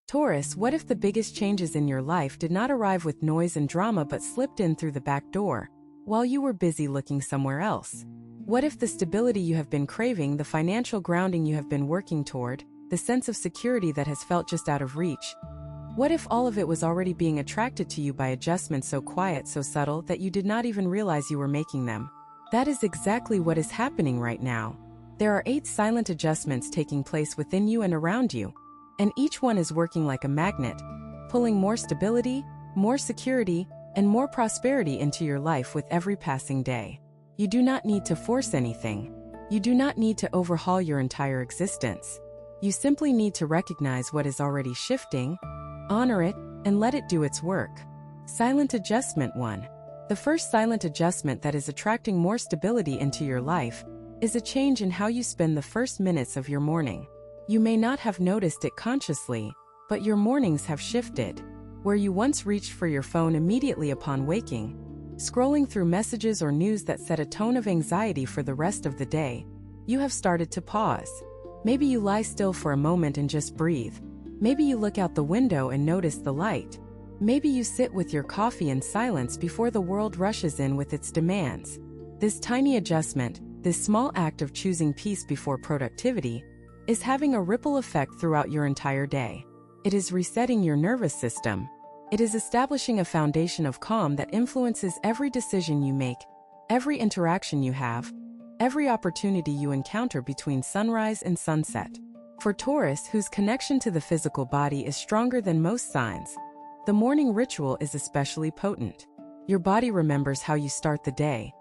Taurus, what if the biggest changes in your life did not arrive with noise and drama but slipped in through the back door, while you were busy looking somewhere else? What if the stability you have been craving, the financial grounding you have been working toward, the sense of security that has felt just out of reach, what if all of it was already being attracted to you by adjustments so quiet, so subtle, that you did not even realize you were making them? That is exactly what is happening right now. There are 8 silent adjustments taking place within you and around you, and each one is working like a magnet, pulling more stability, more security, and more prosperity into your life with every passing day. You do not need to force anything. You do not need to overhaul your entire existence. You simply need to recognize what is already shifting, honor it, and let it do its work. Silent Adjustment 1. The first silent adjustment that is attracting more stability into your life is a change in how you spend the first minutes of your morning. You may not have noticed it consciously, but your mornings have shifted. Where you once reached for your phone immediately upon waking, scrolling through messages or news that set a tone of anxiety for the rest of the day, you have started to pause. Maybe you lie still for a moment and just breathe. Maybe you look out the window and notice the light. Maybe you sit with your coffee in silence before the world rushes in with its demands. This tiny adjustment, this small act of choosing peace before productivity, is having a ripple effect throughout your entire day. It is resetting your nervous system. It is establishing a foundation of calm that influences every decision you make, every interaction you have, every opportunity you encounter between sunrise and sunset. For Taurus, whose connection to the physical body is stronger than most signs, the morning ritual is especially potent. Your body remembers how you start the day,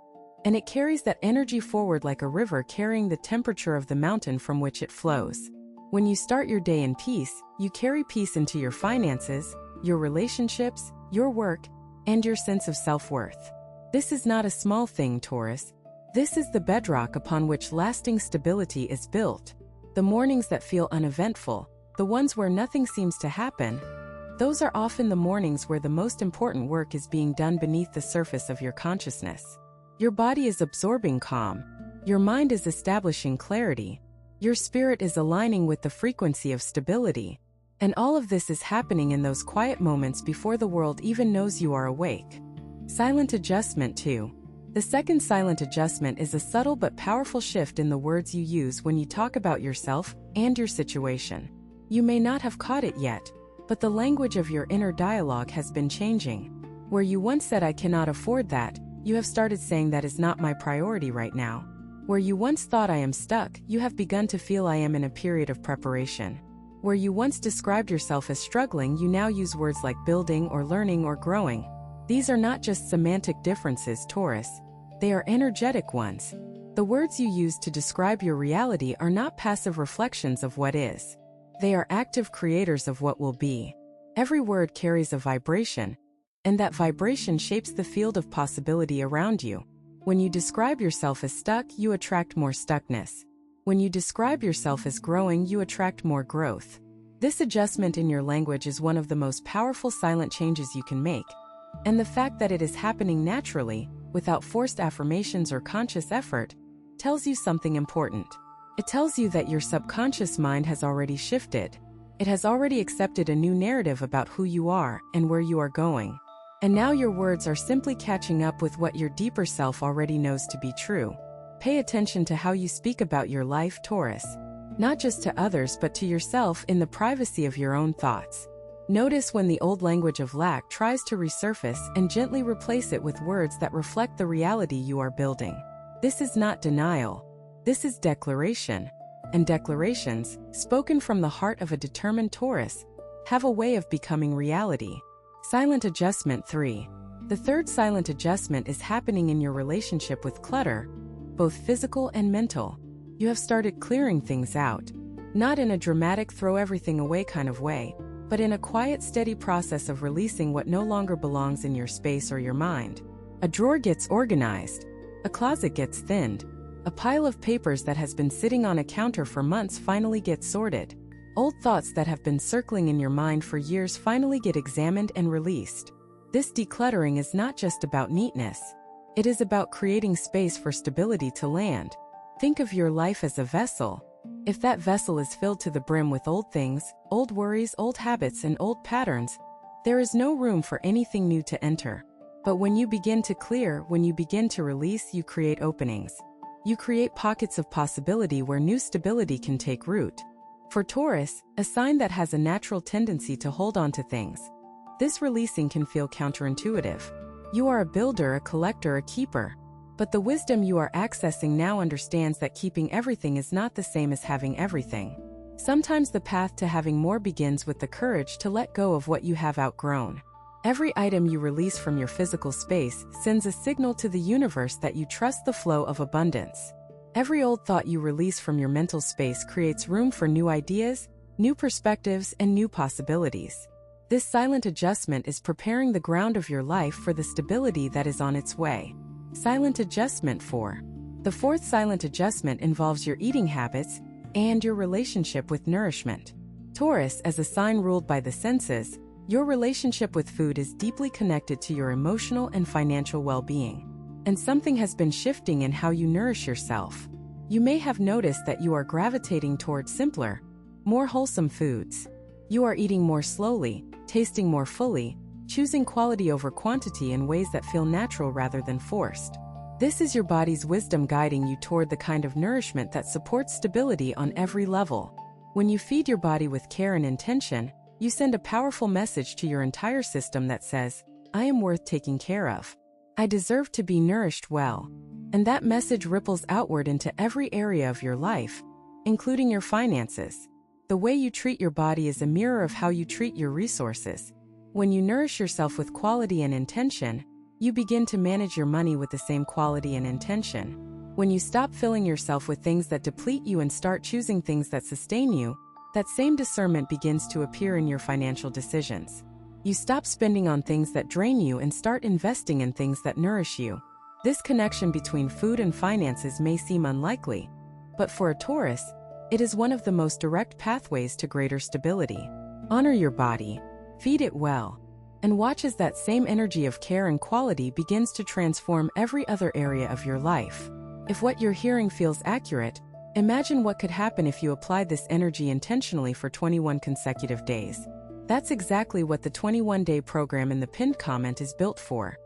and it carries that energy forward like a river carrying the temperature of the mountain from which it flows. When you start your day in peace, you carry peace into your finances, your relationships, your work, and your sense of self-worth. This is not a small thing, Taurus. This is the bedrock upon which lasting stability is built. The mornings that feel uneventful, the ones where nothing seems to happen, those are often the mornings where the most important work is being done beneath the surface of your consciousness. Your body is absorbing calm. Your mind is establishing clarity. Your spirit is aligning with the frequency of stability. And all of this is happening in those quiet moments before the world even knows you are awake. Silent Adjustment 2. The second silent adjustment is a subtle but powerful shift in the words you use when you talk about yourself and your situation. You may not have caught it yet, but the language of your inner dialogue has been changing. Where you once said, "I cannot afford that," you have started saying, "That is not my priority right now." Where you once thought, "I am stuck," you have begun to feel, "I am in a period of preparation." Where you once described yourself as struggling, you now use words like building or learning or growing. These are not just semantic differences, Taurus. They are energetic ones. The words you use to describe your reality are not passive reflections of what is. They are active creators of what will be. Every word carries a vibration, and that vibration shapes the field of possibility around you. When you describe yourself as stuck, you attract more stuckness. When you describe yourself as growing, you attract more growth. This adjustment in your language is one of the most powerful silent changes you can make. And the fact that it is happening naturally, without forced affirmations or conscious effort, tells you something important. It tells you that your subconscious mind has already shifted. It has already accepted a new narrative about who you are and where you are going. And now your words are simply catching up with what your deeper self already knows to be true. Pay attention to how you speak about your life, Taurus. Not just to others but to yourself in the privacy of your own thoughts. Notice when the old language of lack tries to resurface and gently replace it with words that reflect the reality you are building. This is not denial. This is declaration. And declarations, spoken from the heart of a determined Taurus, have a way of becoming reality. Silent Adjustment 3. The third silent adjustment is happening in your relationship with clutter, both physical and mental. You have started clearing things out, not in a dramatic throw everything away kind of way, but in a quiet, steady process of releasing what no longer belongs in your space or your mind. A drawer gets organized, a closet gets thinned, a pile of papers that has been sitting on a counter for months finally gets sorted. Old thoughts that have been circling in your mind for years finally get examined and released. This decluttering is not just about neatness. It is about creating space for stability to land. Think of your life as a vessel. If that vessel is filled to the brim with old things, old worries, old habits, and old patterns, there is no room for anything new to enter. But when you begin to clear, when you begin to release, you create openings. You create pockets of possibility where new stability can take root. For Taurus, a sign that has a natural tendency to hold on to things, this releasing can feel counterintuitive. You are a builder, a collector, a keeper. But the wisdom you are accessing now understands that keeping everything is not the same as having everything. Sometimes the path to having more begins with the courage to let go of what you have outgrown. Every item you release from your physical space sends a signal to the universe that you trust the flow of abundance. Every old thought you release from your mental space creates room for new ideas, new perspectives, and new possibilities. This silent adjustment is preparing the ground of your life for the stability that is on its way. Silent adjustment 4. The fourth silent adjustment involves your eating habits and your relationship with nourishment. Taurus, as a sign ruled by the senses, your relationship with food is deeply connected to your emotional and financial well-being. And something has been shifting in how you nourish yourself. You may have noticed that you are gravitating toward simpler, more wholesome foods. You are eating more slowly, tasting more fully, choosing quality over quantity in ways that feel natural rather than forced. This is your body's wisdom guiding you toward the kind of nourishment that supports stability on every level. When you feed your body with care and intention, you send a powerful message to your entire system that says, I am worth taking care of. I deserve to be nourished well. And that message ripples outward into every area of your life, including your finances. The way you treat your body is a mirror of how you treat your resources. When you nourish yourself with quality and intention, you begin to manage your money with the same quality and intention. When you stop filling yourself with things that deplete you and start choosing things that sustain you, that same discernment begins to appear in your financial decisions. You stop spending on things that drain you and start investing in things that nourish you. This connection between food and finances may seem unlikely, but for a Taurus, it is one of the most direct pathways to greater stability. Honor your body, feed it well, and watch as that same energy of care and quality begins to transform every other area of your life. If what you're hearing feels accurate, imagine what could happen if you applied this energy intentionally for 21 consecutive days. That's exactly what the 21-day program in the pinned comment is built for.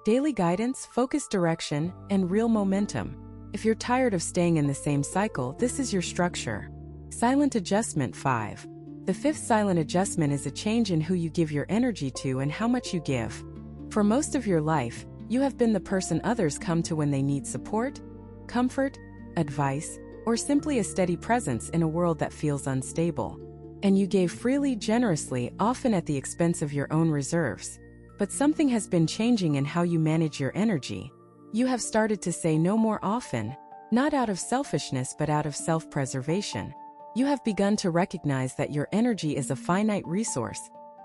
Daily guidance, focused direction, and real momentum. If you're tired of staying in the same cycle, this is your structure. Silent adjustment 5. The fifth silent adjustment is a change in who you give your energy to and how much you give. For most of your life, you have been the person others come to when they need support, comfort, advice, or simply a steady presence in a world that feels unstable. And you gave freely, generously, often at the expense of your own reserves. But something has been changing in how you manage your energy. You have started to say no more often, not out of selfishness but out of self-preservation. You have begun to recognize that your energy is a finite resource,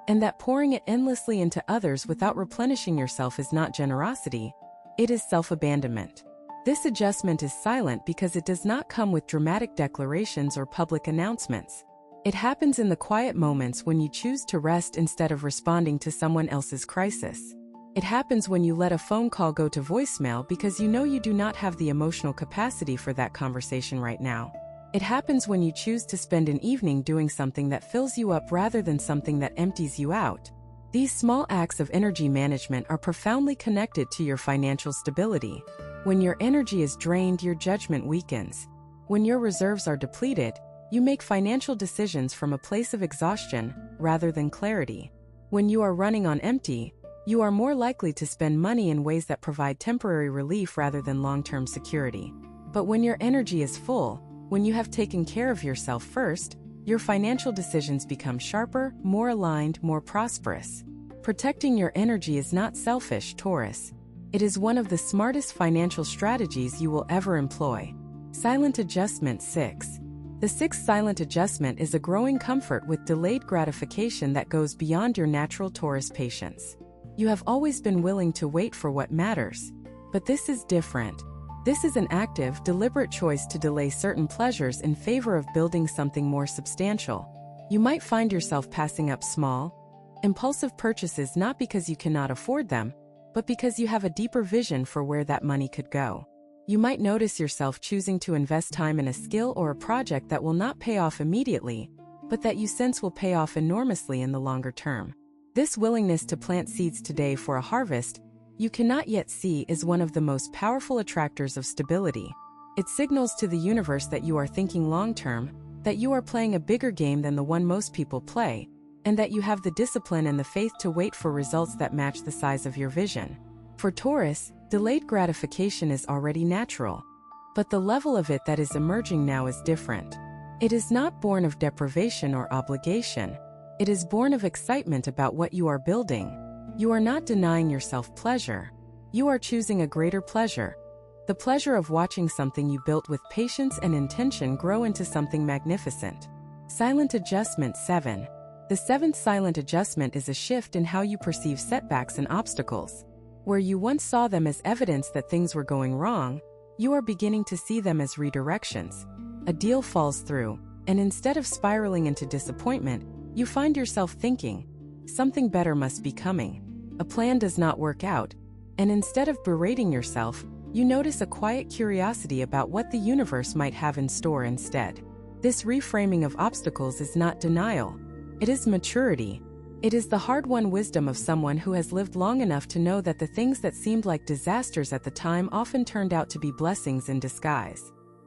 and that pouring it endlessly into others without replenishing yourself is not generosity, it is self-abandonment. This adjustment is silent because it does not come with dramatic declarations or public announcements. It happens in the quiet moments when you choose to rest instead of responding to someone else's crisis. It happens when you let a phone call go to voicemail because you know you do not have the emotional capacity for that conversation right now. It happens when you choose to spend an evening doing something that fills you up rather than something that empties you out. These small acts of energy management are profoundly connected to your financial stability. When your energy is drained, your judgment weakens. When your reserves are depleted, you make financial decisions from a place of exhaustion rather than clarity. When you are running on empty, you are more likely to spend money in ways that provide temporary relief rather than long-term security. But when your energy is full, when you have taken care of yourself first, your financial decisions become sharper, more aligned, more prosperous. Protecting your energy is not selfish, Taurus. It is one of the smartest financial strategies you will ever employ. Silent adjustment 6. The sixth silent adjustment is a growing comfort with delayed gratification that goes beyond your natural Taurus patience. You have always been willing to wait for what matters. But this is different. This is an active, deliberate choice to delay certain pleasures in favor of building something more substantial. You might find yourself passing up small, impulsive purchases not because you cannot afford them, but because you have a deeper vision for where that money could go. You might notice yourself choosing to invest time in a skill or a project that will not pay off immediately, but that you sense will pay off enormously in the longer term. This willingness to plant seeds today for a harvest you cannot yet see is one of the most powerful attractors of stability. It signals to the universe that you are thinking long-term, that you are playing a bigger game than the one most people play, and that you have the discipline and the faith to wait for results that match the size of your vision. For Taurus, delayed gratification is already natural, but the level of it that is emerging now is different. It is not born of deprivation or obligation. It is born of excitement about what you are building. You are not denying yourself pleasure. You are choosing a greater pleasure. The pleasure of watching something you built with patience and intention grow into something magnificent. Silent Adjustment 7. The seventh silent adjustment is a shift in how you perceive setbacks and obstacles. Where you once saw them as evidence that things were going wrong, you are beginning to see them as redirections. A deal falls through, and instead of spiraling into disappointment, you find yourself thinking, something better must be coming. A plan does not work out, and instead of berating yourself, you notice a quiet curiosity about what the universe might have in store instead. This reframing of obstacles is not denial. It is maturity. It is the hard-won wisdom of someone who has lived long enough to know that the things that seemed like disasters at the time often turned out to be blessings in disguise.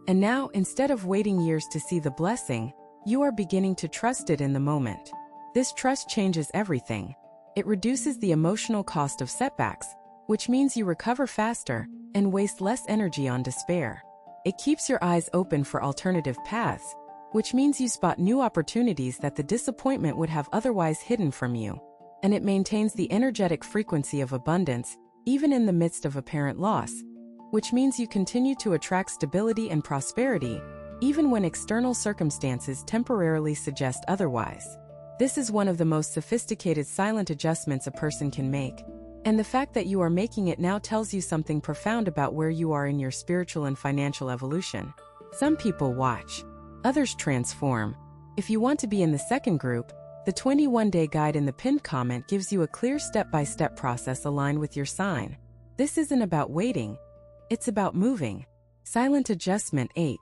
And now, instead of waiting years to see the blessing, you are beginning to trust it in the moment. This trust changes everything. It reduces the emotional cost of setbacks, which means you recover faster and waste less energy on despair. It keeps your eyes open for alternative paths, which means you spot new opportunities that the disappointment would have otherwise hidden from you. And it maintains the energetic frequency of abundance, even in the midst of apparent loss, which means you continue to attract stability and prosperity, even when external circumstances temporarily suggest otherwise. This is one of the most sophisticated silent adjustments a person can make, and the fact that you are making it now tells you something profound about where you are in your spiritual and financial evolution. Some people watch, others transform. If you want to be in the second group, the 21-day guide in the pinned comment gives you a clear step-by-step process aligned with your sign. This isn't about waiting, it's about moving. Silent Adjustment 8.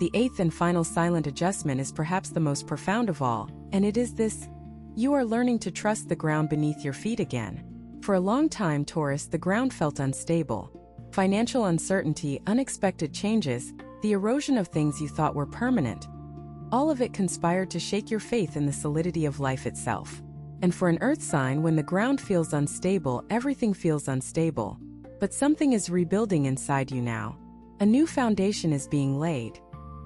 The eighth and final silent adjustment is perhaps the most profound of all, and it is this: you are learning to trust the ground beneath your feet again. For a long time, Taurus, the ground felt unstable. Financial uncertainty, unexpected changes, the erosion of things you thought were permanent. All of it conspired to shake your faith in the solidity of life itself. And for an earth sign, when the ground feels unstable, everything feels unstable. But something is rebuilding inside you now. A new foundation is being laid.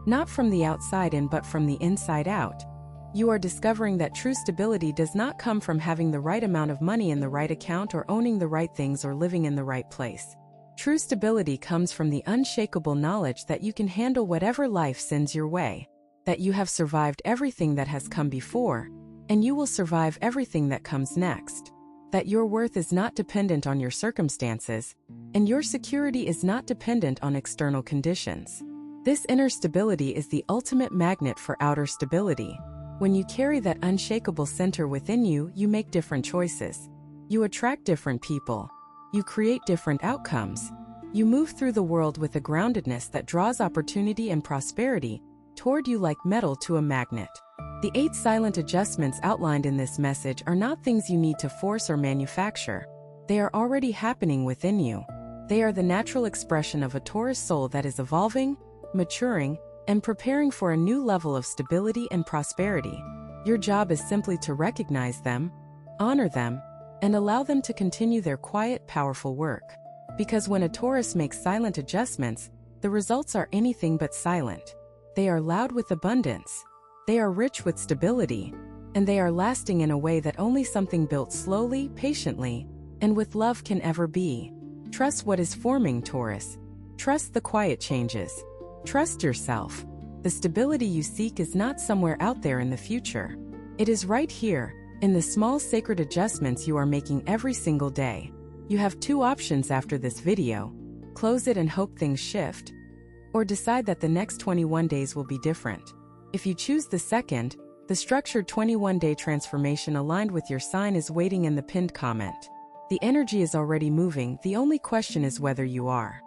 Not from the outside in, but from the inside out. You are discovering that true stability does not come from having the right amount of money in the right account or owning the right things or living in the right place. True stability comes from the unshakable knowledge that you can handle whatever life sends your way, that you have survived everything that has come before, and you will survive everything that comes next, that your worth is not dependent on your circumstances, and your security is not dependent on external conditions. This inner stability is the ultimate magnet for outer stability. When you carry that unshakable center within you, you make different choices. You attract different people. You create different outcomes. You move through the world with a groundedness that draws opportunity and prosperity toward you like metal to a magnet. The 8 silent adjustments outlined in this message are not things you need to force or manufacture. They are already happening within you. They are the natural expression of a Taurus soul that is evolving, maturing, and preparing for a new level of stability and prosperity. Your job is simply to recognize them, honor them, and allow them to continue their quiet, powerful work. Because when a Taurus makes silent adjustments, the results are anything but silent. They are loud with abundance. They are rich with stability, and they are lasting in a way that only something built slowly, patiently, and with love can ever be. Trust what is forming, Taurus. Trust the quiet changes. Trust yourself. The stability you seek is not somewhere out there in the future. It is right here, in the small sacred adjustments you are making every single day. You have 2 options after this video: close it and hope things shift, or decide that the next 21 days will be different. If you choose the second, the structured 21-day transformation aligned with your sign is waiting in the pinned comment. The energy is already moving, the only question is whether you are.